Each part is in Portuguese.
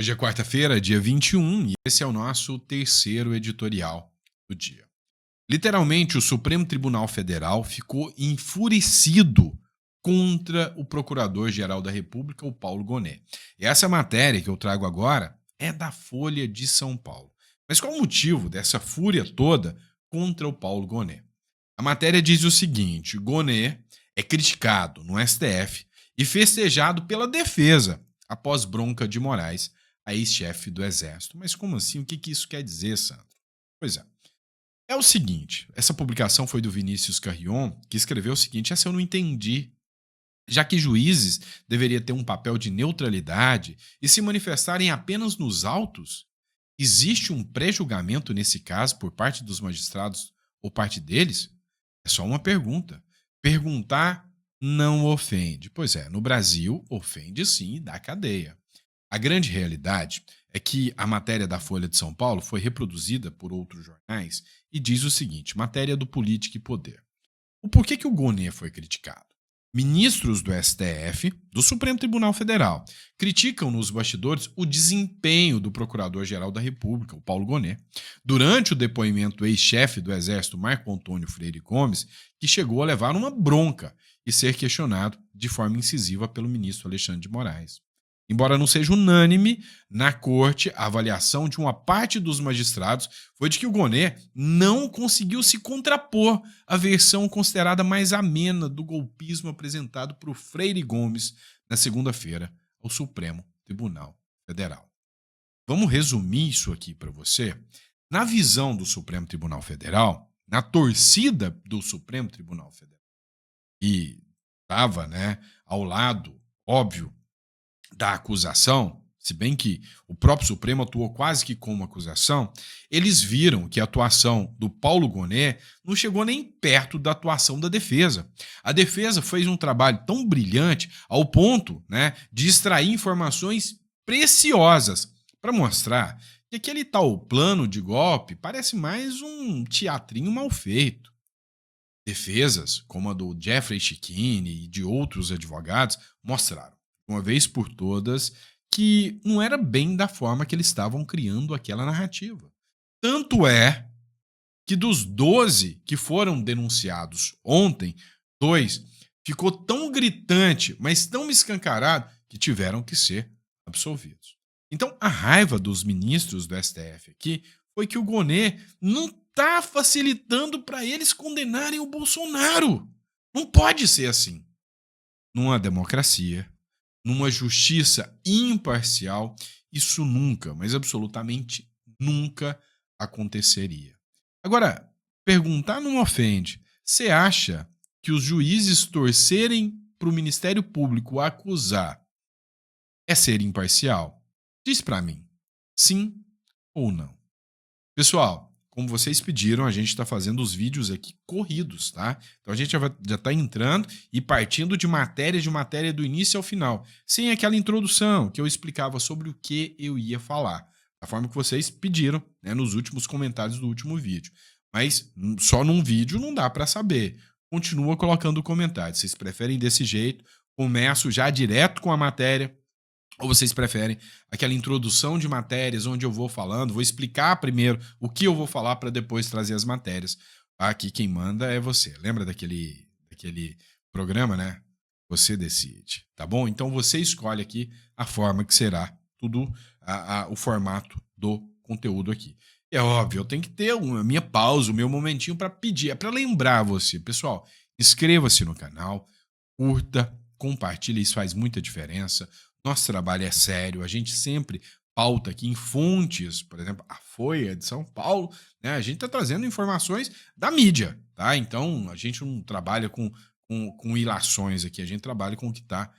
Hoje é quarta-feira, dia 21, e esse é o nosso terceiro editorial do dia. Literalmente, o Supremo Tribunal Federal ficou enfurecido contra o Procurador-Geral da República, o Paulo Gonet. E essa matéria que eu trago agora é da Folha de São Paulo. Mas qual o motivo dessa fúria toda contra o Paulo Gonet? A matéria diz o seguinte: Gonet é criticado no STF e festejado pela defesa após bronca de Moraes, a ex-chefe do Exército. Mas como assim? O que isso quer dizer, Sandro? Pois é. É o seguinte, essa publicação foi do Vinícius Carrion, que escreveu o seguinte: essa eu não entendi. Já que juízes deveriam ter um papel de neutralidade e se manifestarem apenas nos autos, existe um pré-julgamento nesse caso por parte dos magistrados ou parte deles? É só uma pergunta. Perguntar não ofende. Pois é, no Brasil, ofende sim e dá cadeia. A grande realidade é que a matéria da Folha de São Paulo foi reproduzida por outros jornais e diz o seguinte: matéria do Política e Poder. O porquê que o Gonet foi criticado? Ministros do STF, do Supremo Tribunal Federal, criticam nos bastidores o desempenho do Procurador-Geral da República, o Paulo Gonet, durante o depoimento do ex-chefe do Exército, Marco Antônio Freire Gomes, que chegou a levar uma bronca e ser questionado de forma incisiva pelo ministro Alexandre de Moraes. Embora não seja unânime, na corte, a avaliação de uma parte dos magistrados foi de que o Gonet não conseguiu se contrapor à versão considerada mais amena do golpismo apresentado por Freire Gomes na segunda-feira ao Supremo Tribunal Federal. Vamos resumir isso aqui para você? Na visão do Supremo Tribunal Federal, na torcida do Supremo Tribunal Federal, e estava, ao lado, óbvio, da acusação, se bem que o próprio Supremo atuou quase que como acusação, eles viram que a atuação do Paulo Gonet não chegou nem perto da atuação da defesa. A defesa fez um trabalho tão brilhante ao ponto, de extrair informações preciosas para mostrar que aquele tal plano de golpe parece mais um teatrinho mal feito. Defesas, como a do Jeffrey Chikine e de outros advogados, mostraram uma vez por todas, que não era bem da forma que eles estavam criando aquela narrativa. Tanto é que dos 12 que foram denunciados ontem, 2 ficou tão gritante, mas tão escancarado, que tiveram que ser absolvidos. Então, a raiva dos ministros do STF aqui foi que o Gonet não está facilitando para eles condenarem o Bolsonaro. Não pode ser assim. Numa democracia, numa justiça imparcial, isso nunca, mas absolutamente nunca aconteceria. Agora, perguntar não ofende. Você acha que os juízes torcerem para o Ministério Público acusar é ser imparcial? Diz para mim, sim ou não. Pessoal, como vocês pediram, a gente está fazendo os vídeos aqui corridos, tá? Então a gente já está entrando e partindo de matéria do início ao final, sem aquela introdução que eu explicava sobre o que eu ia falar, da forma que vocês pediram, nos últimos comentários do último vídeo. Mas só num vídeo não dá para saber. Continua colocando comentários. Vocês preferem desse jeito? Começo já direto com a matéria. Ou vocês preferem aquela introdução de matérias onde eu vou falando, vou explicar primeiro o que eu vou falar para depois trazer as matérias. Aqui quem manda é você. Lembra daquele programa, né? Você decide, tá bom? Então você escolhe aqui a forma que será tudo o formato do conteúdo aqui. É óbvio, eu tenho que ter a minha pausa, o meu momentinho para pedir, para lembrar você. Pessoal, inscreva-se no canal, curta, compartilha, isso faz muita diferença. Nosso trabalho é sério, a gente sempre pauta aqui em fontes, por exemplo, a Folha de São Paulo, a gente está trazendo informações da mídia, tá? Então, a gente não trabalha com ilações aqui, a gente trabalha com o que está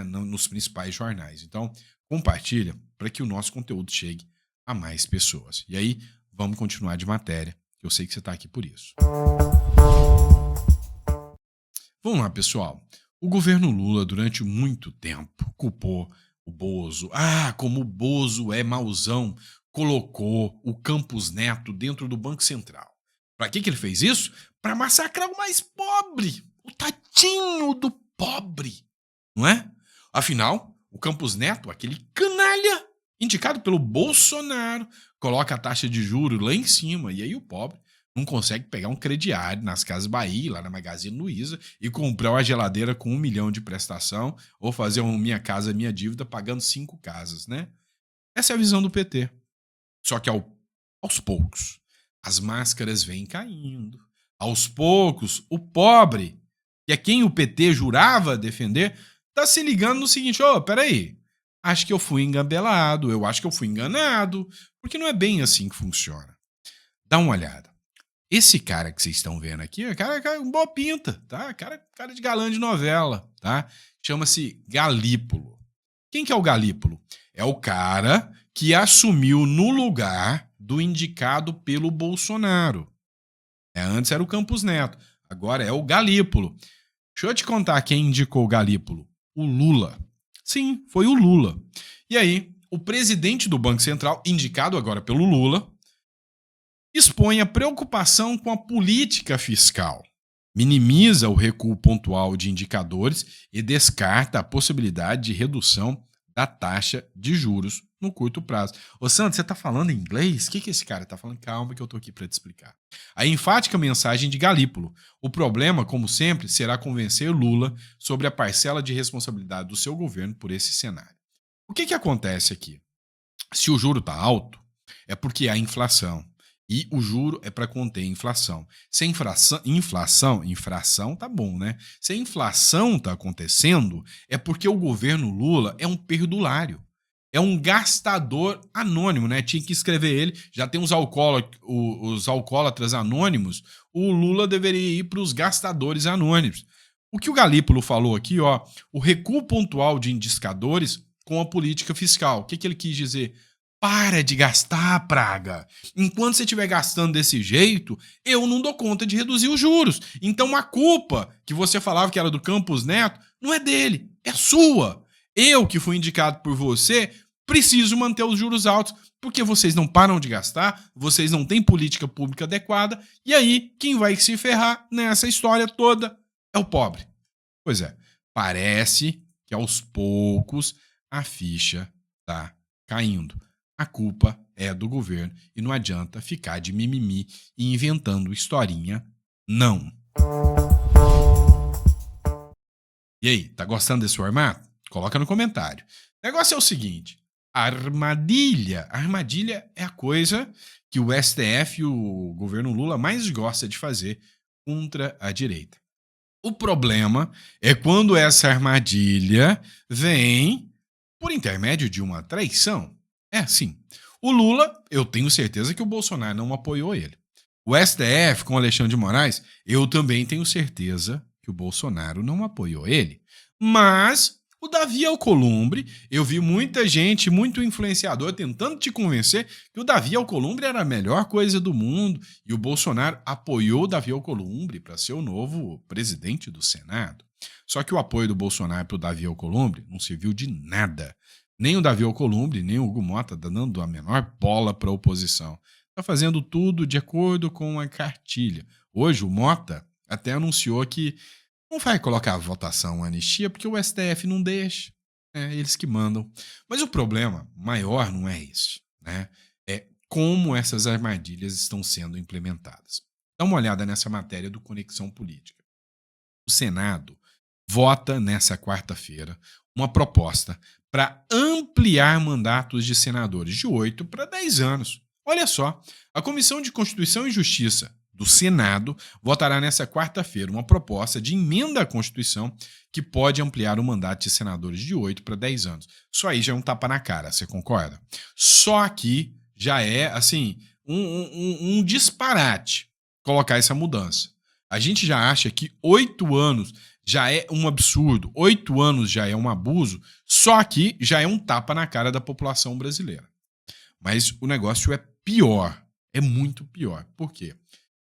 nos principais jornais. Então, compartilha para que o nosso conteúdo chegue a mais pessoas. E aí, vamos continuar de matéria, que eu sei que você está aqui por isso. Vamos lá, pessoal. O governo Lula, durante muito tempo, culpou o Bozo. Como o Bozo é mauzão, colocou o Campos Neto dentro do Banco Central. Para que ele fez isso? Para massacrar o mais pobre, o tadinho do pobre, não é? Afinal, o Campos Neto, aquele canalha, indicado pelo Bolsonaro, coloca a taxa de juros lá em cima, e aí o pobre não consegue pegar um crediário nas Casas Bahia, lá na Magazine Luiza, e comprar uma geladeira com 1 milhão de prestação, ou fazer um Minha Casa Minha Dívida pagando 5 casas, né? Essa é a visão do PT. Só que aos poucos, as máscaras vêm caindo. Aos poucos, o pobre, que é quem o PT jurava defender, tá se ligando no seguinte: ô, peraí, acho que eu fui engabelado, eu acho que eu fui enganado, porque não é bem assim que funciona. Dá uma olhada. Esse cara que vocês estão vendo aqui é cara um boa pinta, tá? Cara de galã de novela, tá? Chama-se Galípolo. Quem que é o Galípolo? É o cara que assumiu no lugar do indicado pelo Bolsonaro. Antes era o Campos Neto, agora é o Galípolo. Deixa eu te contar quem indicou o Galípolo. O Lula. Sim, foi o Lula. E aí, o presidente do Banco Central, indicado agora pelo Lula, expõe a preocupação com a política fiscal, minimiza o recuo pontual de indicadores e descarta a possibilidade de redução da taxa de juros no curto prazo. Ô Santos, você tá falando em inglês? O que esse cara tá falando? Calma que eu tô aqui para te explicar. A enfática mensagem de Galípolo. O problema, como sempre, será convencer Lula sobre a parcela de responsabilidade do seu governo por esse cenário. O que acontece aqui? Se o juro tá alto, é porque há inflação. E o juro é para conter a inflação. Se a infração tá bom, né? Se a inflação tá acontecendo, é porque o governo Lula é um perdulário. É um gastador anônimo, né? Tinha que escrever ele. Já tem os alcoólatras anônimos. O Lula deveria ir para os gastadores anônimos. O que o Galípolo falou aqui, ó, o recuo pontual de indicadores com a política fiscal. O que ele quis dizer? Para de gastar, praga. Enquanto você estiver gastando desse jeito, eu não dou conta de reduzir os juros. Então a culpa que você falava que era do Campos Neto não é dele, é sua. Eu, que fui indicado por você, preciso manter os juros altos, porque vocês não param de gastar, vocês não têm política pública adequada, e aí quem vai se ferrar nessa história toda é o pobre. Pois é, parece que aos poucos a ficha tá caindo. A culpa é do governo e não adianta ficar de mimimi e inventando historinha, não. E aí, tá gostando desse formato? Coloca no comentário. O negócio é o seguinte, armadilha. Armadilha é a coisa que o STF e o governo Lula mais gosta de fazer contra a direita. O problema é quando essa armadilha vem por intermédio de uma traição. É, sim. O Lula, eu tenho certeza que o Bolsonaro não apoiou ele. O STF, com Alexandre de Moraes, eu também tenho certeza que o Bolsonaro não apoiou ele. Mas o Davi Alcolumbre, eu vi muita gente, muito influenciador, tentando te convencer que o Davi Alcolumbre era a melhor coisa do mundo e o Bolsonaro apoiou o Davi Alcolumbre para ser o novo presidente do Senado. Só que o apoio do Bolsonaro para o Davi Alcolumbre não serviu de nada. Nem o Davi Alcolumbre, nem o Hugo Mota tá dando a menor bola para a oposição. Está fazendo tudo de acordo com a cartilha. Hoje o Mota até anunciou que não vai colocar a votação anistia porque o STF não deixa. É eles que mandam. Mas o problema maior não é isso, né? É como essas armadilhas estão sendo implementadas. Dá uma olhada nessa matéria do Conexão Política. O Senado vota nessa quarta-feira uma proposta para ampliar mandatos de senadores de 8 para 10 anos. Olha só, a Comissão de Constituição e Justiça do Senado votará nessa quarta-feira uma proposta de emenda à Constituição que pode ampliar o mandato de senadores de 8 para 10 anos. Isso aí já é um tapa na cara, você concorda? Só que já é, assim, um disparate colocar essa mudança. A gente já acha que 8 anos já é um absurdo, 8 anos já é um abuso, só que já é um tapa na cara da população brasileira. Mas o negócio é pior, é muito pior. Por quê?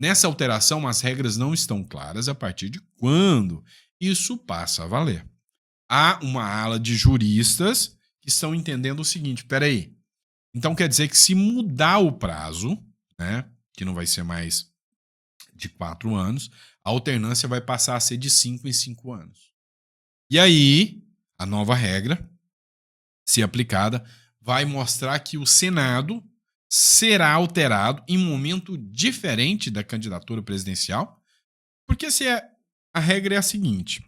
Nessa alteração, as regras não estão claras a partir de quando isso passa a valer. Há uma ala de juristas que estão entendendo o seguinte, peraí, então quer dizer que se mudar o prazo, né, que não vai ser mais de 4 anos, a alternância vai passar a ser de 5 em 5 anos. E aí, a nova regra, se aplicada, vai mostrar que o Senado será alterado em momento diferente da candidatura presidencial, porque a regra é a seguinte: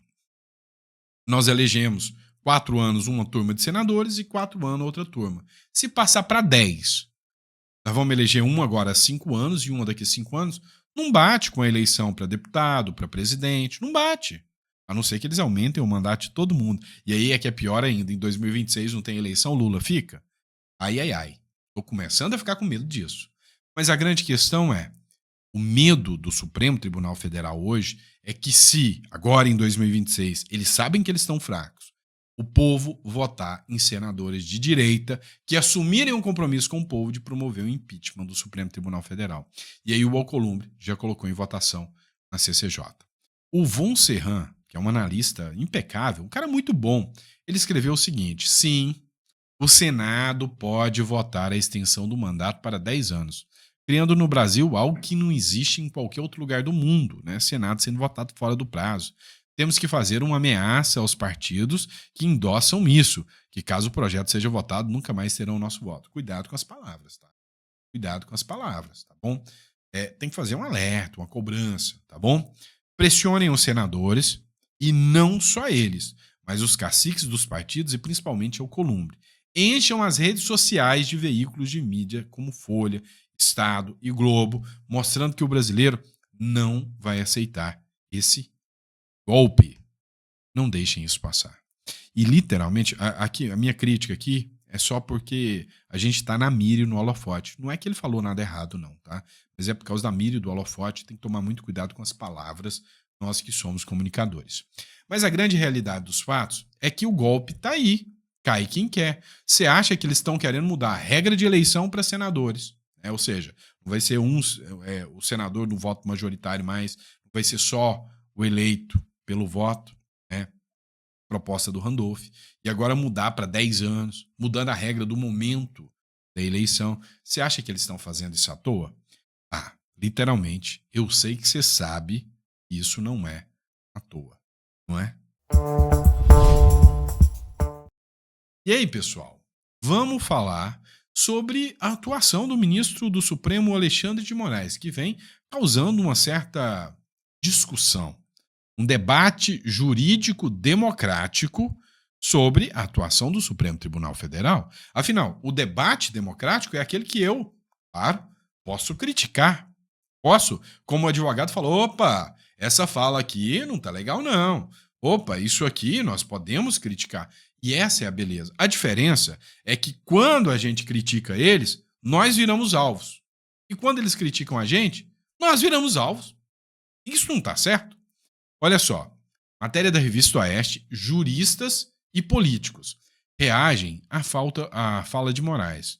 nós elegemos 4 anos uma turma de senadores e 4 anos outra turma. Se passar para 10, nós vamos eleger uma agora há 5 anos e uma daqui a 5 anos. Não bate com a eleição para deputado, para presidente, não bate. A não ser que eles aumentem o mandato de todo mundo. E aí é que é pior ainda, em 2026 não tem eleição, Lula fica? Ai, ai, ai. Tô começando a ficar com medo disso. Mas a grande questão é, o medo do Supremo Tribunal Federal hoje é que se, agora em 2026, eles sabem que eles estão fracos, o povo votar em senadores de direita que assumirem um compromisso com o povo de promover o impeachment do Supremo Tribunal Federal. E aí o Alcolumbre já colocou em votação na CCJ. O Von Serran, que é um analista impecável, um cara muito bom, ele escreveu o seguinte: sim, o Senado pode votar a extensão do mandato para 10 anos, criando no Brasil algo que não existe em qualquer outro lugar do mundo, né? Senado sendo votado fora do prazo. Temos que fazer uma ameaça aos partidos que endossam isso, que caso o projeto seja votado, nunca mais terão o nosso voto. Cuidado com as palavras, tá? Cuidado com as palavras, tá bom? Tem que fazer um alerta, uma cobrança, tá bom? Pressionem os senadores, e não só eles, mas os caciques dos partidos e principalmente o Alcolumbre. Encham as redes sociais de veículos de mídia como Folha, Estado e Globo, mostrando que o brasileiro não vai aceitar esse golpe. Não deixem isso passar. E literalmente, a minha crítica aqui é só porque a gente está na mira e no holofote. Não é que ele falou nada errado, não, tá? Mas é por causa da mira e do holofote, tem que tomar muito cuidado com as palavras, nós que somos comunicadores. Mas a grande realidade dos fatos é que o golpe está aí. Cai quem quer. Você acha que eles estão querendo mudar a regra de eleição para senadores? Ou seja, não vai ser o senador do voto majoritário mais, não vai ser só o eleito pelo voto, né? Proposta do Randolph. E agora mudar para 10 anos, mudando a regra do momento da eleição. Você acha que eles estão fazendo isso à toa? Literalmente, eu sei que você sabe que isso não é à toa, não é? E aí, pessoal, vamos falar sobre a atuação do ministro do Supremo Alexandre de Moraes, que vem causando uma certa discussão, um debate jurídico democrático sobre a atuação do Supremo Tribunal Federal. Afinal, o debate democrático é aquele que eu, claro, posso criticar. Posso, como advogado, falar: opa, essa fala aqui não tá legal, não. Opa, isso aqui nós podemos criticar. E essa é a beleza. A diferença é que quando a gente critica eles, nós viramos alvos. E quando eles criticam a gente, nós viramos alvos. Isso não tá certo? Olha só, matéria da revista Oeste, juristas e políticos reagem à fala de Moraes.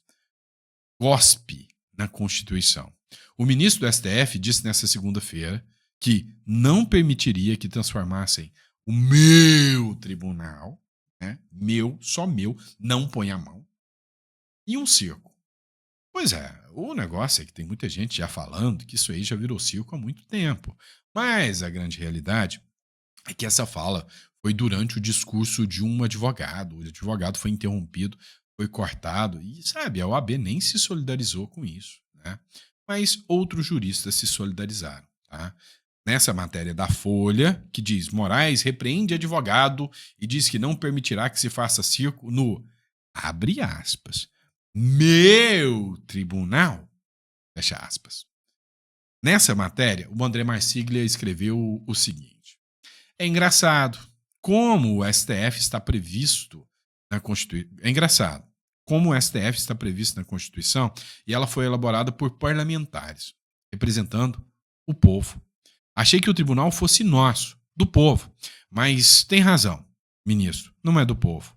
Gospe na Constituição. O ministro do STF disse nesta segunda-feira que não permitiria que transformassem o meu tribunal, né, meu, só meu, não põe a mão, em um circo. Pois é, o negócio é que tem muita gente já falando que isso aí já virou circo há muito tempo. Mas a grande realidade é que essa fala foi durante o discurso de um advogado. O advogado foi interrompido, foi cortado e, sabe, a OAB nem se solidarizou com isso, né? Mas outros juristas se solidarizaram, tá? Nessa matéria da Folha, que diz: Moraes repreende advogado e diz que não permitirá que se faça circo no, abre aspas, meu tribunal, fecha aspas. Nessa matéria, o André Marsiglia escreveu o seguinte: é engraçado como o STF está previsto na Constituição. É engraçado como o STF está previsto na Constituição e ela foi elaborada por parlamentares, representando o povo. Achei que o tribunal fosse nosso, do povo. Mas tem razão, ministro, não é do povo.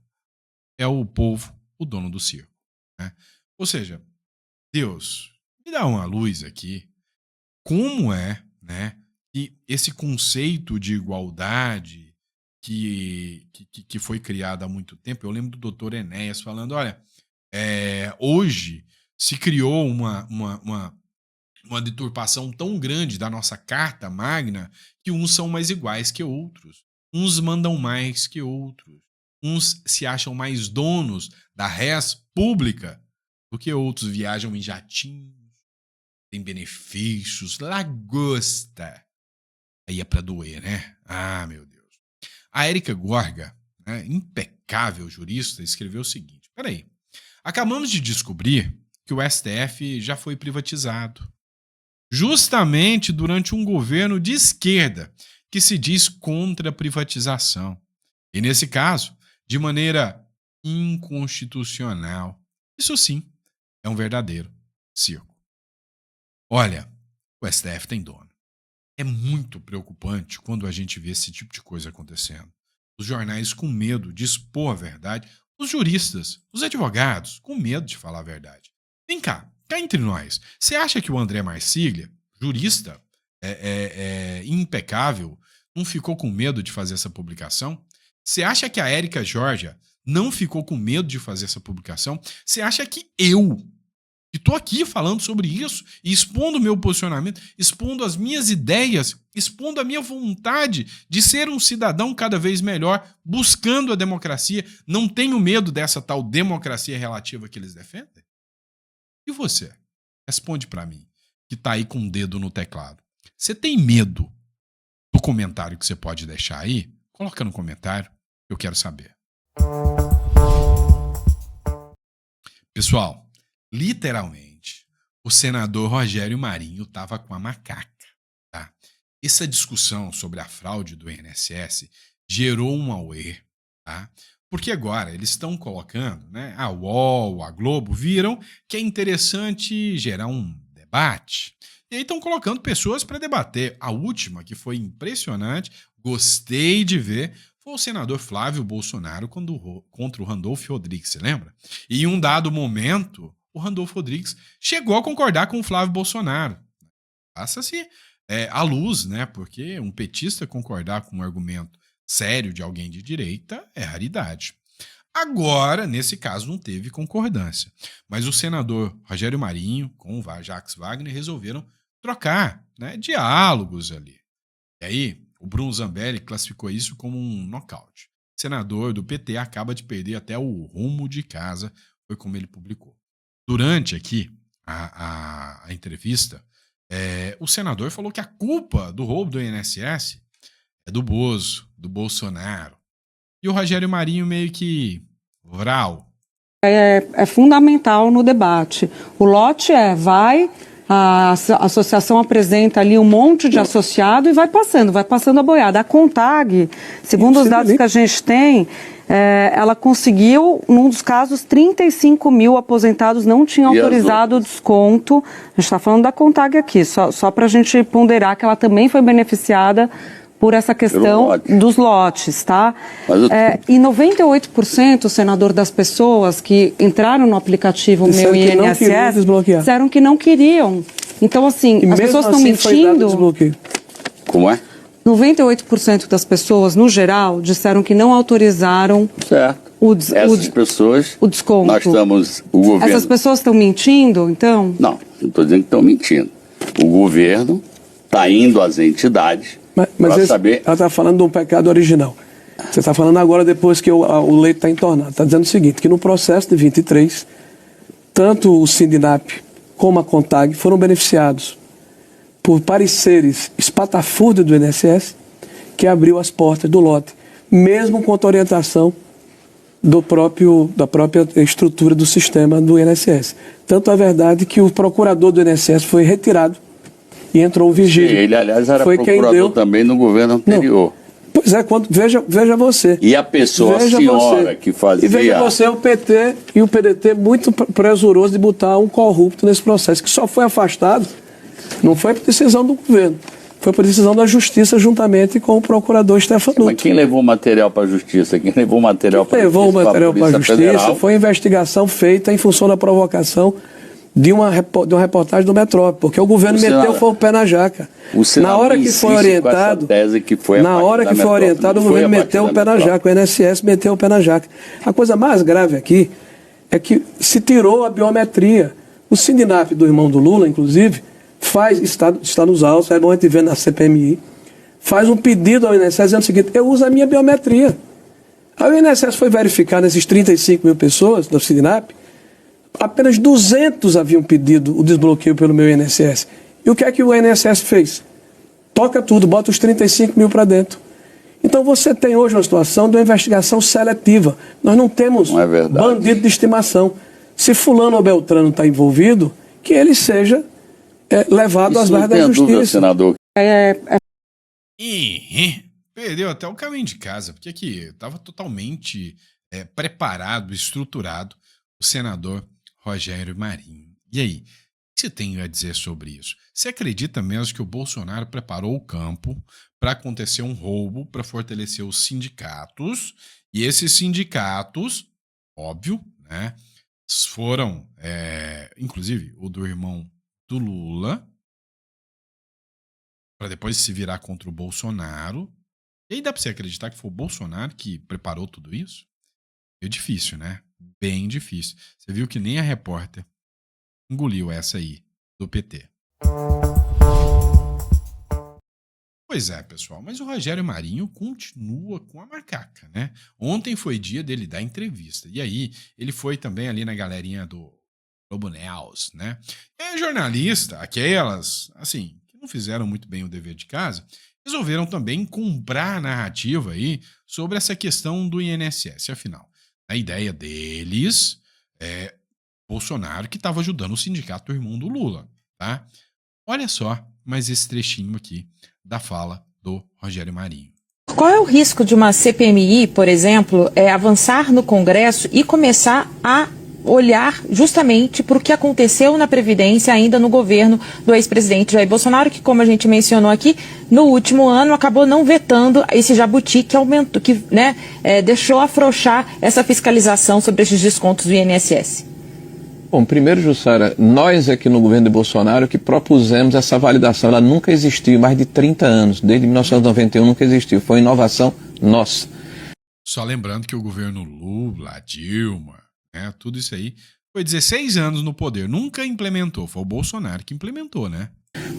É o povo o dono do circo, né? Ou seja, Deus, me dá uma luz aqui. Como é, né, que esse conceito de igualdade que foi criado há muito tempo, eu lembro do doutor Enéas falando: olha, hoje se criou uma deturpação tão grande da nossa Carta Magna que uns são mais iguais que outros, uns mandam mais que outros, uns se acham mais donos da res pública do que outros viajam em jatinhos, tem benefícios, lagosta. Aí é pra doer, né? Ah, meu Deus. A Érica Gorga, né, impecável jurista, escreveu o seguinte: peraí, acabamos de descobrir que o STF já foi privatizado, justamente durante um governo de esquerda que se diz contra a privatização. E nesse caso, de maneira inconstitucional. Isso sim é um verdadeiro circo. Olha, o STF tem dono. É muito preocupante quando a gente vê esse tipo de coisa acontecendo. Os jornais com medo de expor a verdade, os juristas, os advogados com medo de falar a verdade. Vem cá entre nós. Você acha que o André Marcília, jurista impecável, não ficou com medo de fazer essa publicação? Você acha que a Érica Georgia não ficou com medo de fazer essa publicação? Você acha que eu, que estou aqui falando sobre isso, e expondo o meu posicionamento, expondo as minhas ideias, expondo a minha vontade de ser um cidadão cada vez melhor, buscando a democracia, não tenho medo dessa tal democracia relativa que eles defendem? E você? Responde para mim, que tá aí com o dedo no teclado. Você tem medo do comentário que você pode deixar aí? Coloca no comentário, eu quero saber. Pessoal, literalmente, o senador Rogério Marinho estava com a macaca. Tá? Essa discussão sobre a fraude do INSS gerou um auê, tá? Porque agora eles estão colocando, né, a UOL, a Globo, viram que é interessante gerar um debate. E aí estão colocando pessoas para debater. A última, que foi impressionante, gostei de ver, foi o senador Flávio Bolsonaro contra o Randolfo Rodrigues, você lembra? E em um dado momento, o Randolfo Rodrigues chegou a concordar com o Flávio Bolsonaro. Passa-se à luz, né? Porque um petista concordar com um argumento sério de alguém de direita é raridade. Agora, nesse caso, não teve concordância. Mas o senador Rogério Marinho com o Jacques Wagner resolveram trocar, né, diálogos ali. E aí, o Bruno Zambelli classificou isso como um nocaute. O senador do PT acaba de perder até o rumo de casa, foi como ele publicou. Durante aqui a entrevista, o senador falou que a culpa do roubo do INSS é do Bozo, do Bolsonaro. E o Rogério Marinho meio que vral. É fundamental no debate. O lote a associação apresenta ali um monte de associado e vai passando a boiada. A CONTAG, segundo os dados que a gente tem, ela conseguiu, num dos casos, 35 mil aposentados não tinham autorizado o desconto. A gente está falando da CONTAG aqui, só para a gente ponderar que ela também foi beneficiada por essa questão dos lotes, tá? E 98%, senador, das pessoas que entraram no aplicativo Meu INSS disseram que não queriam. Então, assim, as pessoas estão mentindo. Como é? 98% das pessoas, no geral, disseram que não autorizaram Essas pessoas, o desconto. Nós estamos, o governo... Essas pessoas estão mentindo, então? Não estou dizendo que estão mentindo. O governo está indo às entidades... Mas ela está falando de um pecado original. Você está falando agora depois que o leite está entornado. Está dizendo o seguinte, que no processo de 23, tanto o Sindinap como a CONTAG foram beneficiados por pareceres espatafúrdios do INSS que abriu as portas do lote, mesmo com a orientação da própria estrutura do sistema do INSS. Tanto é verdade que o procurador do INSS foi retirado e entrou o Vigílio. Sim, ele, aliás, era procurador também no governo anterior. Não. Pois é, veja você. E a pessoa, a senhora que fazia... E veja você, o PT e o PDT muito presuroso de botar um corrupto nesse processo, que só foi afastado, não foi por decisão do governo, foi por decisão da Justiça juntamente com o procurador Stefanuto. Mas quem levou o material para a Justiça? Quem levou o material para a Justiça? Levou o material para a Justiça, foi uma investigação feita em função da provocação de uma reportagem do Metrópole, porque o governo meteu o pé na jaca. Na hora que foi orientado, o governo meteu o pé na jaca, o INSS meteu o pé na jaca. A coisa mais grave aqui é que se tirou a biometria. O Sindinap do irmão do Lula, inclusive, está nos autos, é bom a gente ver na CPMI, faz um pedido ao INSS dizendo o seguinte: eu uso a minha biometria. Aí o INSS foi verificar nesses 35 mil pessoas do Sindinap, apenas 200 haviam pedido o desbloqueio pelo meu INSS. E o que é que o INSS fez? Toca tudo, bota os 35 mil para dentro. Então você tem hoje uma situação de uma investigação seletiva. Nós não temos bandido de estimação. Se fulano ou beltrano está envolvido, que ele seja levado às barras da justiça. Dúvida, senador. Perdeu até o caminho de casa, porque aqui estava totalmente preparado, estruturado o senador Rogério Marinho. E aí, o que você tem a dizer sobre isso? Você acredita mesmo que o Bolsonaro preparou o campo para acontecer um roubo, para fortalecer os sindicatos, e esses sindicatos, óbvio, né, foram, inclusive, o do irmão do Lula, para depois se virar contra o Bolsonaro. E aí dá pra você acreditar que foi o Bolsonaro que preparou tudo isso? É difícil, né? Bem difícil. Você viu que nem a repórter engoliu essa aí do PT. Pois é, pessoal, mas o Rogério Marinho continua com a macaca, né? Ontem foi dia dele dar entrevista. E aí ele foi também ali na galerinha do Globo News, né? É jornalista, aquelas, assim, que não fizeram muito bem o dever de casa, resolveram também comprar a narrativa aí sobre essa questão do INSS. Afinal, a ideia deles é Bolsonaro que estava ajudando o sindicato do irmão do Lula, tá? Olha só mais esse trechinho aqui da fala do Rogério Marinho. Qual é o risco de uma CPMI, por exemplo, avançar no Congresso e começar a olhar justamente para o que aconteceu na Previdência ainda no governo do ex-presidente Jair Bolsonaro, que, como a gente mencionou aqui, no último ano acabou não vetando esse jabuti que aumentou, que deixou afrouxar essa fiscalização sobre esses descontos do INSS? Bom, primeiro, Jussara, nós aqui no governo de Bolsonaro que propusemos essa validação. Ela nunca existiu, mais de 30 anos, desde 1991 nunca existiu. Foi inovação nossa. Só lembrando que o governo Lula, Dilma, tudo isso aí, foi 16 anos no poder, nunca implementou, foi o Bolsonaro que implementou, né?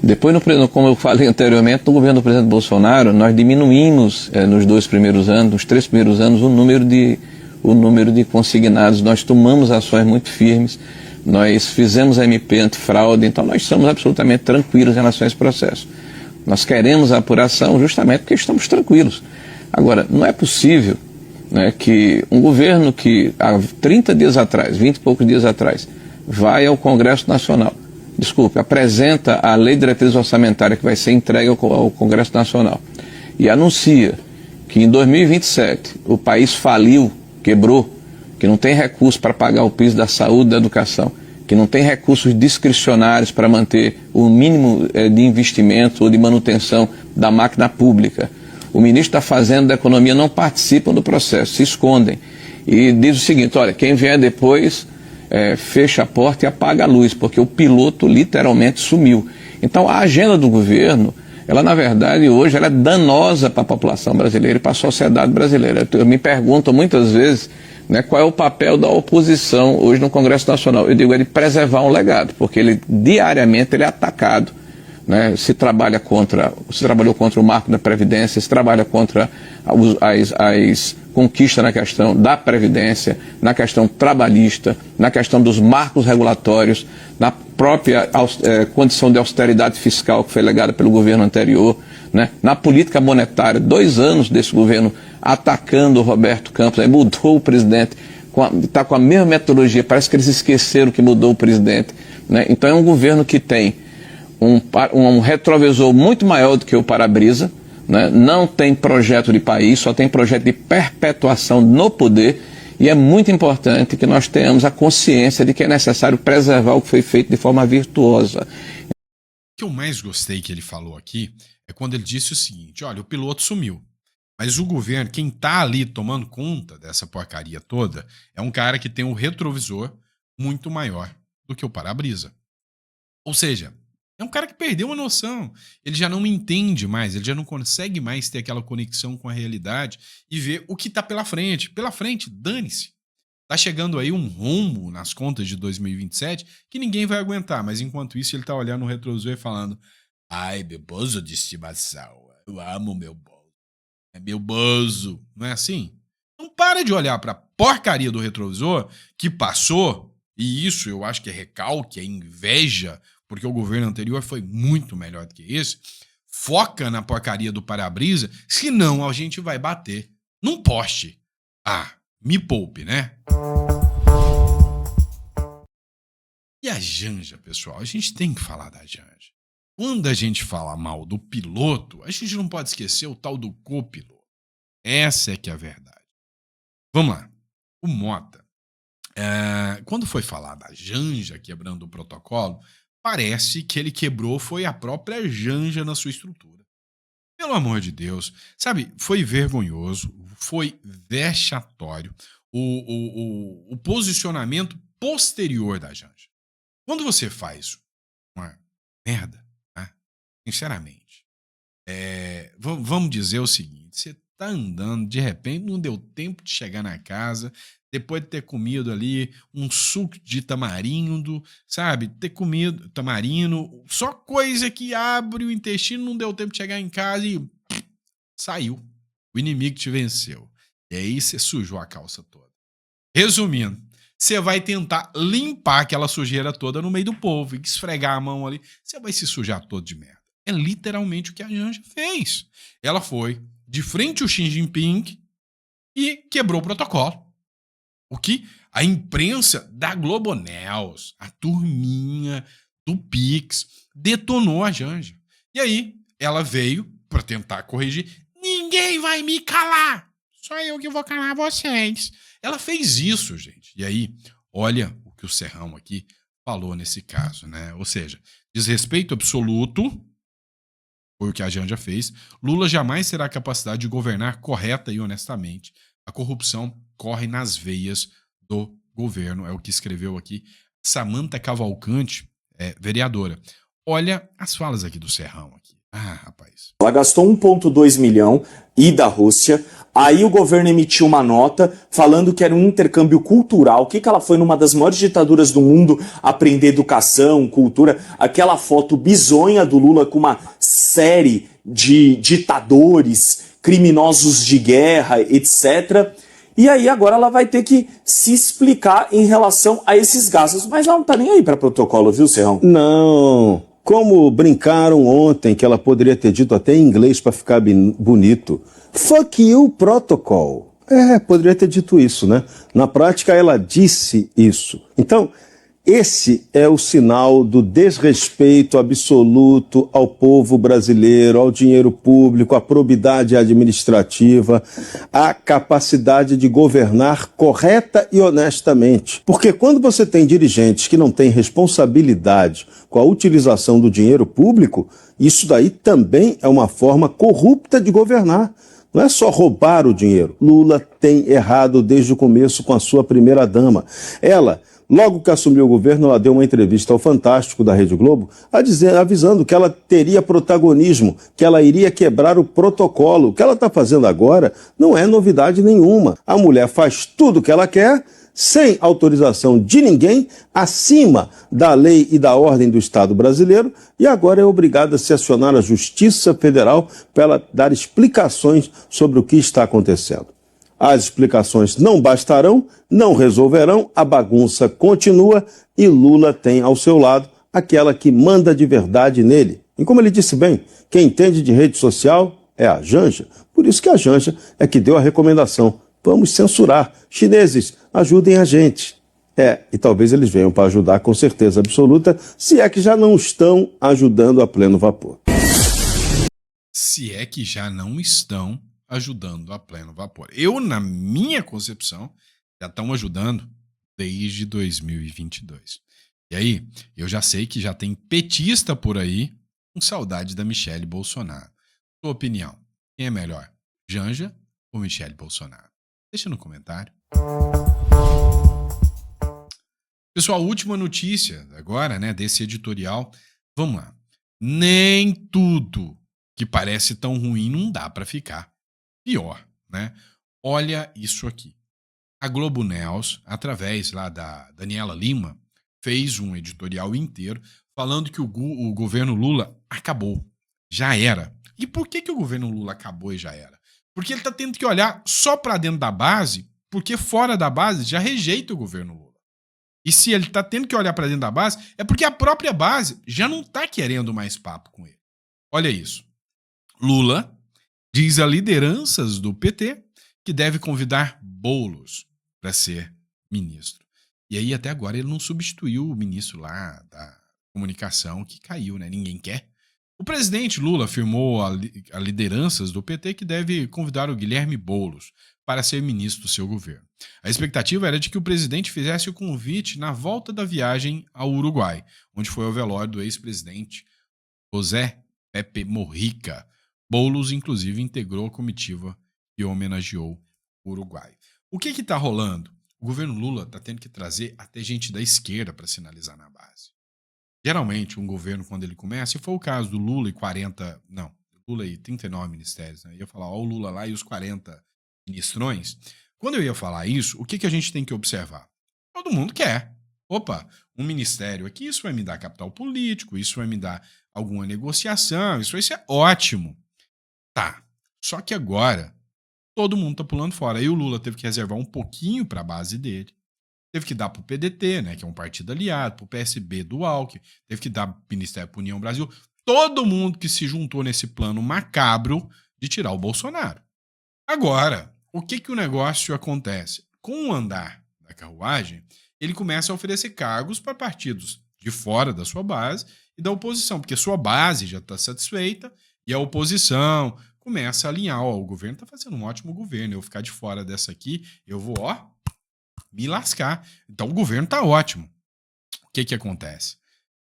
Depois, como eu falei anteriormente, no governo do presidente Bolsonaro, nós diminuímos nos 2 primeiros anos, nos 3 primeiros anos, o número de consignados. Nós tomamos ações muito firmes, nós fizemos a MP antifraude, então nós somos absolutamente tranquilos em relação a esse processo. Nós queremos a apuração justamente porque estamos tranquilos. Agora, não é possível, né, que um governo que há 30 dias atrás, 20 e poucos dias atrás, vai ao Congresso Nacional, apresenta a lei de diretriz orçamentária que vai ser entregue ao Congresso Nacional e anuncia que em 2027 o país faliu, quebrou, que não tem recurso para pagar o piso da saúde e da educação, que não tem recursos discricionários para manter o mínimo de investimento ou de manutenção da máquina pública. O ministro da Fazenda e da Economia não participam do processo, se escondem. E diz o seguinte, olha, quem vier depois fecha a porta e apaga a luz, porque o piloto literalmente sumiu. Então a agenda do governo, ela na verdade hoje ela é danosa para a população brasileira e para a sociedade brasileira. Eu me pergunto muitas vezes, né, qual é o papel da oposição hoje no Congresso Nacional. Eu digo, é de preservar um legado, porque ele diariamente ele é atacado. Né? Se trabalhou contra o marco da Previdência, se trabalha contra as conquistas na questão da Previdência, na questão trabalhista, na questão dos marcos regulatórios, na própria condição de austeridade fiscal que foi legada pelo governo anterior, né? Na política monetária, 2 anos desse governo atacando o Roberto Campos, aí mudou o presidente, está com a mesma metodologia, parece que eles esqueceram que mudou o presidente. Né? Então é um governo que tem um retrovisor muito maior do que o para-brisa, né? Não tem projeto de país, só tem projeto de perpetuação no poder, e é muito importante que nós tenhamos a consciência de que é necessário preservar o que foi feito de forma virtuosa. O que eu mais gostei que ele falou aqui é quando ele disse o seguinte, olha, o piloto sumiu, mas o governo, quem tá ali tomando conta dessa porcaria toda, é um cara que tem um retrovisor muito maior do que o para-brisa. Ou seja, é um cara que perdeu a noção. Ele já não entende mais, ele já não consegue mais ter aquela conexão com a realidade e ver o que tá pela frente. Pela frente, dane-se. Tá chegando aí um rombo nas contas de 2027 que ninguém vai aguentar, mas enquanto isso ele tá olhando no retrovisor e falando, ai, meu bozo de estimação, eu amo meu bozo. É meu bozo. Não é assim? Então para de olhar para a porcaria do retrovisor que passou, e isso eu acho que é recalque, é inveja, porque o governo anterior foi muito melhor do que esse. Foca na porcaria do para-brisa, senão a gente vai bater num poste. Ah, me poupe, né? E a Janja, pessoal? A gente tem que falar da Janja. Quando a gente fala mal do piloto, a gente não pode esquecer o tal do copiloto. Essa é que é a verdade. Vamos lá. O Mota, quando foi falar da Janja quebrando o protocolo, parece que ele quebrou foi a própria Janja na sua estrutura. Pelo amor de Deus, sabe, foi vergonhoso, foi vexatório o posicionamento posterior da Janja. Quando você faz uma merda, né, sinceramente, vamos dizer o seguinte, você tá andando, de repente não deu tempo de chegar na casa, depois de ter comido ali um suco de tamarindo, sabe? Ter comido tamarindo, só coisa que abre o intestino, não deu tempo de chegar em casa e saiu. O inimigo te venceu. E aí você sujou a calça toda. Resumindo, você vai tentar limpar aquela sujeira toda no meio do povo, esfregar a mão ali, você vai se sujar todo de merda. É literalmente o que a Janja fez. Ela foi de frente ao Xi Jinping e quebrou o protocolo. O que a imprensa da Globo News, a turminha do Pix, detonou a Janja. E aí, ela veio para tentar corrigir. Ninguém vai me calar! Só eu que vou calar vocês. Ela fez isso, gente. E aí, olha o que o Serrão aqui falou nesse caso, né? Ou seja, desrespeito absoluto foi o que a Janja fez. Lula jamais terá capacidade de governar correta e honestamente. A corrupção corre nas veias do governo. É o que escreveu aqui Samantha Cavalcante, vereadora. Olha as falas aqui do Serrão. Aqui. Ah, rapaz. Ela gastou 1,2 milhão e da Rússia. Aí o governo emitiu uma nota falando que era um intercâmbio cultural. O que ela foi numa das maiores ditaduras do mundo aprender educação, cultura. Aquela foto bizonha do Lula com uma série de ditadores, criminosos de guerra, etc. E aí agora ela vai ter que se explicar em relação a esses gastos. Mas ela não tá nem aí para protocolo, viu, Serrão? Não. Como brincaram ontem que ela poderia ter dito até em inglês para ficar bonito. Fuck you, protocol. Poderia ter dito isso, né? Na prática ela disse isso. Então, esse é o sinal do desrespeito absoluto ao povo brasileiro, ao dinheiro público, à probidade administrativa, à capacidade de governar correta e honestamente. Porque quando você tem dirigentes que não têm responsabilidade com a utilização do dinheiro público, isso daí também é uma forma corrupta de governar. Não é só roubar o dinheiro. Lula tem errado desde o começo com a sua primeira-dama. Ela, logo que assumiu o governo, ela deu uma entrevista ao Fantástico da Rede Globo, avisando que ela teria protagonismo, que ela iria quebrar o protocolo. O que ela está fazendo agora não é novidade nenhuma. A mulher faz tudo o que ela quer, sem autorização de ninguém, acima da lei e da ordem do Estado brasileiro, e agora é obrigada a se acionar a Justiça Federal para ela dar explicações sobre o que está acontecendo. As explicações não bastarão, não resolverão, a bagunça continua e Lula tem ao seu lado aquela que manda de verdade nele. E como ele disse bem, quem entende de rede social é a Janja, por isso que a Janja é que deu a recomendação. Vamos censurar. Chineses, ajudem a gente. E talvez eles venham para ajudar com certeza absoluta, se é que já não estão ajudando a pleno vapor. Se é que já não estão ajudando a pleno vapor. Eu, na minha concepção, já estão ajudando desde 2022. E aí, eu já sei que já tem petista por aí com saudade da Michele Bolsonaro. Sua opinião, quem é melhor, Janja ou Michele Bolsonaro? Deixa no comentário. Pessoal, última notícia agora, né, desse editorial. Vamos lá. Nem tudo que parece tão ruim não dá para ficar pior, né? Olha isso aqui. A Globo News, através lá da Daniela Lima, fez um editorial inteiro falando que o governo Lula acabou. Já era. E por que o governo Lula acabou e já era? Porque ele está tendo que olhar só para dentro da base, porque fora da base já rejeita o governo Lula. E se ele está tendo que olhar para dentro da base, é porque a própria base já não está querendo mais papo com ele. Olha isso. Lula diz a lideranças do PT que deve convidar Boulos para ser ministro. E aí até agora ele não substituiu o ministro lá da comunicação que caiu, né? Ninguém quer. O presidente Lula afirmou a lideranças do PT que deve convidar o Guilherme Boulos para ser ministro do seu governo. A expectativa era de que o presidente fizesse o convite na volta da viagem ao Uruguai, onde foi ao velório do ex-presidente José Pepe Mujica. Boulos, inclusive, integrou a comitiva que homenageou o Uruguai. O que está rolando? O governo Lula está tendo que trazer até gente da esquerda para sinalizar na base. Geralmente, um governo, quando ele começa, e foi o caso do Lula e Lula e 39 ministérios, né? Eu ia falar, ó, o Lula lá e os 40 ministrões. Quando eu ia falar isso, o que a gente tem que observar? Todo mundo quer. Opa, um ministério aqui, isso vai me dar capital político, isso vai me dar alguma negociação, isso é ótimo. Tá, só que agora todo mundo tá pulando fora. Aí o Lula teve que reservar um pouquinho para a base dele. Teve que dar para o PDT, né, que é um partido aliado, para o PSB do Alckmin, teve que dar Ministério para União Brasil. Todo mundo que se juntou nesse plano macabro de tirar o Bolsonaro. Agora, o que o negócio acontece? Com o andar da carruagem, ele começa a oferecer cargos para partidos de fora da sua base e da oposição, porque sua base já está satisfeita e a oposição começa a alinhar. Ó, o governo está fazendo um ótimo governo, eu ficar de fora dessa aqui, eu vou, me lascar. Então o governo tá ótimo. O que acontece?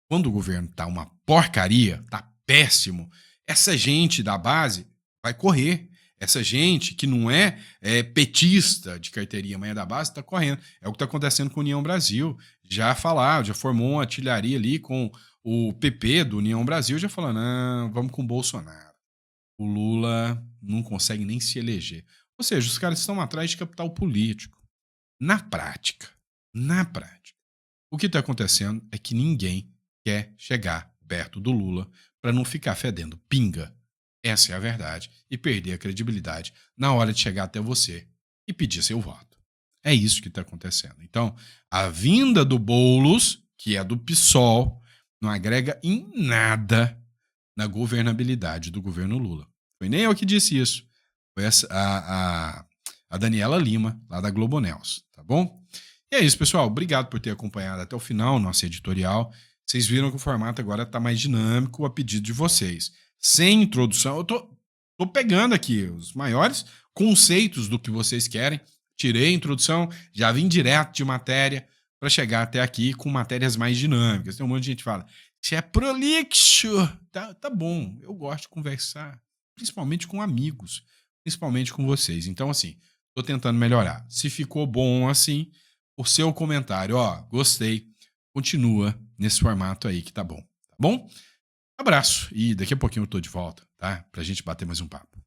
Quando o governo tá uma porcaria, tá péssimo, essa gente da base vai correr. Essa gente que não é petista de carteirinha, mas é da base, tá correndo. É o que tá acontecendo com a União Brasil. Já formou uma artilharia ali com o PP do União Brasil, já falando, não, vamos com o Bolsonaro. O Lula não consegue nem se eleger. Ou seja, os caras estão atrás de capital político. Na prática, o que está acontecendo é que ninguém quer chegar perto do Lula para não ficar fedendo pinga. Essa é a verdade. E perder a credibilidade na hora de chegar até você e pedir seu voto. É isso que está acontecendo. Então, a vinda do Boulos, que é do PSOL, não agrega em nada na governabilidade do governo Lula. Foi nem eu que disse isso. Foi a Daniela Lima, lá da Globo News, tá bom? E é isso, pessoal. Obrigado por ter acompanhado até o final o nosso editorial. Vocês viram que o formato agora está mais dinâmico a pedido de vocês. Sem introdução, eu tô pegando aqui os maiores conceitos do que vocês querem. Tirei a introdução, já vim direto de matéria para chegar até aqui com matérias mais dinâmicas. Tem um monte de gente que fala, você é prolixo. Tá bom, eu gosto de conversar, principalmente com amigos, principalmente com vocês. Então, assim, tô tentando melhorar. Se ficou bom assim, o seu comentário, gostei, continua nesse formato aí que tá bom? Abraço e daqui a pouquinho eu tô de volta, tá? Pra gente bater mais um papo.